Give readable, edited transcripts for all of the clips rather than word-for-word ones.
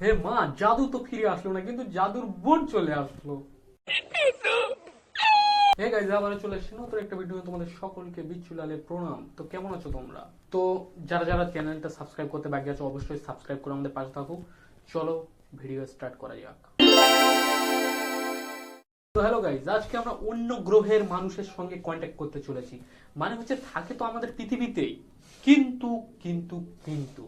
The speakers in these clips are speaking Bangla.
হে মা, জাদু তো ফিরে আসলো না, কিন্তু জাদুর বোন চলে আসলো। হে গাইস, আবার চলে এসেছি নতুন একটা ভিডিও। তোমাদের সকলকে বিচ্ছুলালে প্রণাম। তো কেমন আছো তোমরা? তো যারা যারা চ্যানেলটা সাবস্ক্রাইব করতে বাকি আছো, অবশ্যই সাবস্ক্রাইব করে আমাদের পাশে থাকো। চলো ভিডিও স্টার্ট করা যাক। তো হ্যালো গাইস, আজকে আমরা অন্য গ্রহের মানুষের সঙ্গে কন্ট্যাক্ট করতে চলেছি। মানে হচ্ছে থাকে তো আমাদের পৃথিবীতেই, কিন্তু কিন্তু কিন্তু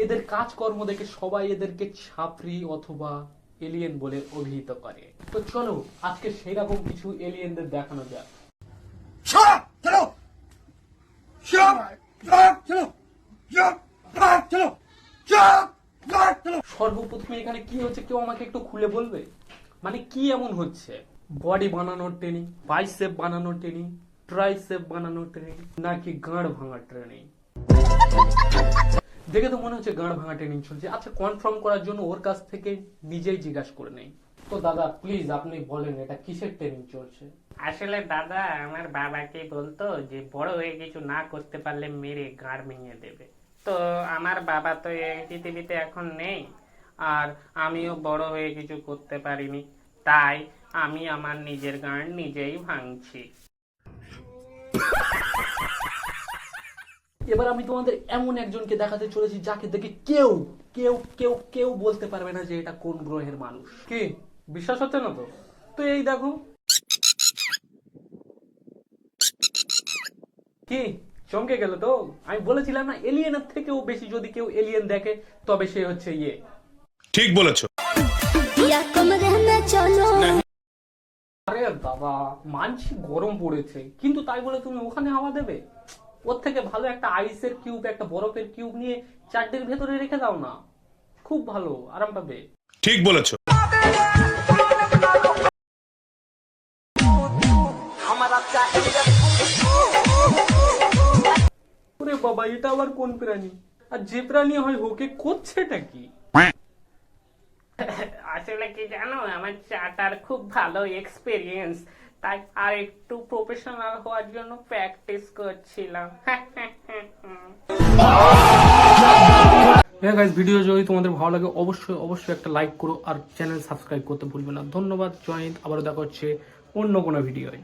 এদের কাজকর্ম দেখে সবাই এদেরকে ছাপরি অথবা এলিয়েন বলে অভিহিত করে। তো চলো আজকে সেই রকম কিছু এলিয়েনদের দেখানো যাক। সর্বপ্রথমে এখানে কি হচ্ছে কেউ আমাকে একটু খুলে বলবে? মানে কি এমন হচ্ছে? বডি বানানোর ট্রেনিং, বাইসেপ বানানোর ট্রেনিং, ট্রাইসেপ বানানোর ট্রেনিং, নাকি গাঁড় ভাঙার ট্রেনিং? দেখে তো মনে হচ্ছে গাঁড় ভাঙা ট্রেনিং চলছে। আচ্ছা, কনফার্ম করার জন্য ওর কাছ থেকে নিজেই জিজ্ঞাসা করে নেই। তো দাদা প্লিজ আপনি বলেন এটা কিসের ট্রেনিং চলছে? আসলে দাদা, আমার বাবাকে বলতো যে বড় হয়ে কিছু না করতে পারলে মেরে গাঁড় ভেঙে দেবে। তো আমার বাবা তো এই পৃথিবীতে এখন নেই, আর আমিও বড় হয়ে কিছু করতে পারিনি, তাই আমি আমার নিজের গাঁড় নিজেই ভাঙছি। এবার আমি তোমাদের এমন একজনকে দেখাতে চলেছি যাকে দেখে কেউ কেউ কেউ কেউ বলতে পারবে না যে এটা কোন গ্রহের মানুষ। কি বিশ্বাস হচ্ছে না? তো তো এই দেখো। কি চমকে গেল তো? আমি বলেছিলাম না, এলিয়েনের থেকেও বেশি যদি কেউ এলিয়েন দেখে তবে সে হচ্ছে ইয়ে। ঠিক বলেছো। আরে বাবা, মানছি গরম পড়েছে, কিন্তু তাই বলে তুমি ওখানে হাওয়া দেবে? ওর থেকে ভালো একটা আইসের কিউব, একটা বরফের কিউব নিয়ে চারটির ভেতরে রেখে দাও না, খুব ভালো আরাম পাবে। ঠিক বলেছো। ওরে বাবা, এটা আবার কোন প্রাণী? আর যে প্রাণী হয় হোকে করছেটা কি? আসলে কি জানো, আমার চাটার খুব ভালো এক্সপিরিয়েন্স, তাই আর একটু প্রফেশনাল হওয়ার জন্য প্র্যাকটিস করছিলাম। হ্যাঁ গাইস, ভিডিও যদি তোমাদের ভালো লাগে অবশ্যই অবশ্যই একটা লাইক করো আর চ্যানেল সাবস্ক্রাইব করতে ভুলবে না। ধন্যবাদ, জয় হিন্দ। আবারও দেখা হচ্ছে অন্য কোনো ভিডিওয়।